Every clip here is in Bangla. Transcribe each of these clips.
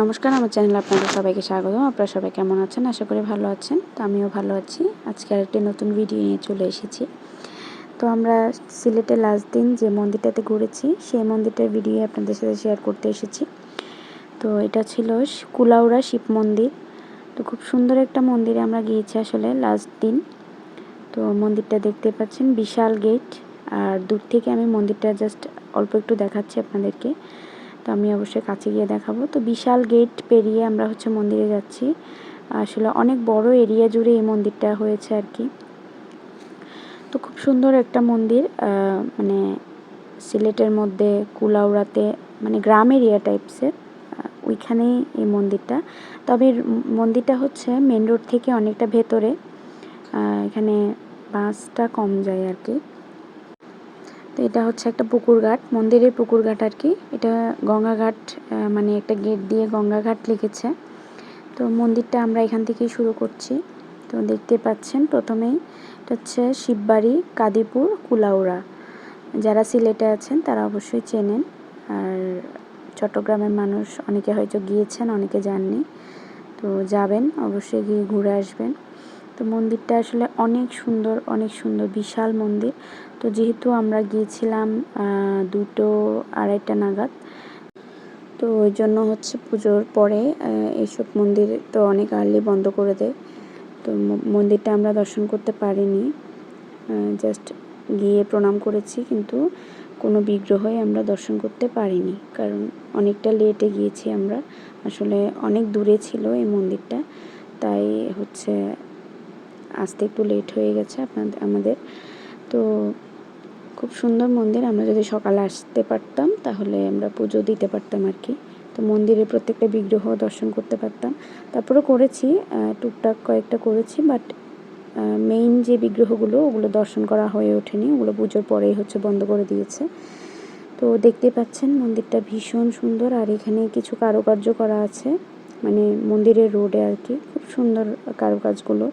নমস্কার, আমার চ্যানেলে আপনাদের সবাইকে স্বাগতম। আপনারা সবাই কেমন আছেন? আশা করি ভালো আছেন। তো আমিও ভালো আছি। আজকে আরেকটি নতুন ভিডিও নিয়ে চলে এসেছি। তো আমরা সিলেটে লাস্ট দিন যে মন্দিরটাতে ঘুরেছি, সেই মন্দিরটার ভিডিও আপনাদের সাথে শেয়ার করতে এসেছি। তো এটা ছিল কুলাউড়া শিব মন্দির। তো খুব সুন্দর একটা মন্দিরে আমরা গিয়েছি আসলে লাস্ট দিন। তো মন্দিরটা দেখতে পাচ্ছেন, বিশাল গেট। আর দূর থেকে আমি মন্দিরটা জাস্ট অল্প একটু দেখাচ্ছি আপনাদেরকে। তো আমি অবশ্যই কাছে গিয়ে দেখাবো। তো বিশাল গেট পেরিয়ে আমরা মন্দিরে যাচ্ছি। আসলে অনেক বড় এরিয়া জুড়ে এই মন্দিরটা হয়েছে আর কি। তো খুব সুন্দর একটা মন্দির, মানে সিলেটের মধ্যে কুলাউড়াতে, মানে গ্রাম এরিয়া টাইপসের, ওইখানেই এই মন্দিরটা। তবে মন্দিরটা মেন রোড থেকে অনেকটা ভেতরে, এখানে বাসটা কম যায় আর কি। তো এটা একটা পুকুর ঘাট, মন্দিরের পুকুর ঘাট আর কি। এটা গঙ্গাঘাট, মানে একটা গেট দিয়ে গঙ্গাঘাট লিখেছে। তো মন্দিরটা আমরা এখান থেকেই শুরু করছি। তো দেখতে পাচ্ছেন প্রথমেই এটা শিববাড়ি, কাদিপুর, কুলাউড়া। যারা সিলেটে আছেন তারা অবশ্যই চেনেন। আর চট্টগ্রামের মানুষ অনেকে হয়তো গিয়েছেন, অনেকে যাননি। তো যাবেন, অবশ্যই গিয়ে ঘুরে আসবেন। তো মন্দিরটা আসলে অনেক সুন্দর, অনেক সুন্দর, বিশাল মন্দির। তো যেহেতু আমরা গিয়েছিলাম 2-2:30 নাগাদ, তো ওই জন্য পুজোর পরে এইসব মন্দির তো অনেক আর্লি বন্ধ করে দেয়। তো মন্দিরটা আমরা দর্শন করতে পারিনি, জাস্ট গিয়ে প্রণাম করেছি, কিন্তু কোনো বিগ্রহই আমরা দর্শন করতে পারিনি, কারণ অনেকটা লেটে গিয়েছি আমরা। আসলে অনেক দূরে ছিল এই মন্দিরটা, তাই আসতে একটু লেট হয়ে গেছে আমাদের। তো খুব সুন্দর মন্দির। আমরা যদি সকালে আসতে পারতাম তাহলে আমরা পুজো দিতে পারতাম আর কি। তো মন্দিরে প্রত্যেকটা বিগ্রহ দর্শন করতে পারতাম। তারপরে করেছি, টুকটাক কয়েকটা করেছি, বাট মেইন যে বিগ্রহগুলো ওগুলো দর্শন করা হয়ে ওঠেনি, ওগুলো পুজোর পরেই বন্ধ করে দিয়েছে। তো দেখতে পাচ্ছেন মন্দিরটা ভীষণ সুন্দর। আর এখানে কিছু কারুকার্য করা আছে, মানে মন্দিরের রোডে আর কি, খুব সুন্দর কারুকাজগুলো।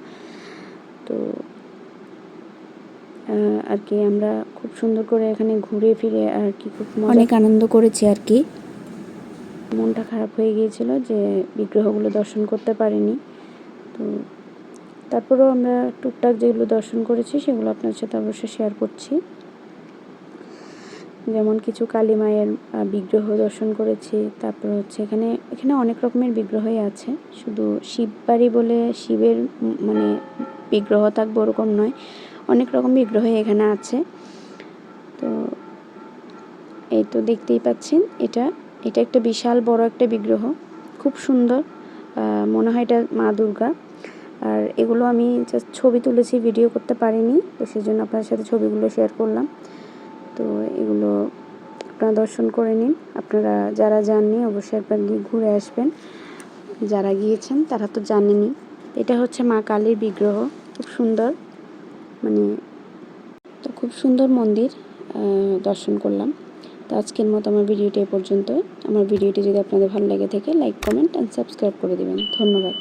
তো আর কি আমরা খুব সুন্দর করে এখানে ঘুরে ফিরে আর কি খুব অনেক আনন্দ করেছি আর কি। মনটা খারাপ হয়ে গিয়েছিল যে বিগ্রহগুলো দর্শন করতে পারিনি। তো তারপরেও আমরা টুকটাক যেগুলো দর্শন করেছি সেগুলো আপনার সাথে অবশ্যই শেয়ার করছি। যেমন কিছু কালী মায়ের বিগ্রহ দর্শন করেছি। তারপর এখানে অনেক রকমের বিগ্রহই আছে, শুধু শিববাড়ি বলে শিবের মানে বিগ্রহ থাকবে ওরকম নয়, অনেক রকম বিগ্রহই এখানে আছে। তো এই তো দেখতেই পাচ্ছেন, এটা একটা বিশাল বড় একটা বিগ্রহ, খুব সুন্দর। মনে হয় এটা মা দুর্গা। আর এগুলো আমি জাস্ট ছবি তুলেছি, ভিডিও করতে পারিনি, তো সেই জন্য আপনার সাথে ছবিগুলো শেয়ার করলাম। তো এগুলো আপনারা দর্শন করে নিন। আপনারা যারা যাননি অবশ্যই একবার গিয়ে ঘুরে আসবেন, যারা গিয়েছেন তারা তো জানেনই। এটা মা কালীর বিগ্রহ, খুব সুন্দর, মানে তো খুব সুন্দর মন্দির, দর্শন করলাম। তো আজকের মতো আমার ভিডিওটি এ পর্যন্ত। আমার ভিডিওটি যদি আপনাদের ভালো লেগে থাকে, লাইক, কমেন্ট অ্যান্ড সাবস্ক্রাইব করে দেবেন। ধন্যবাদ।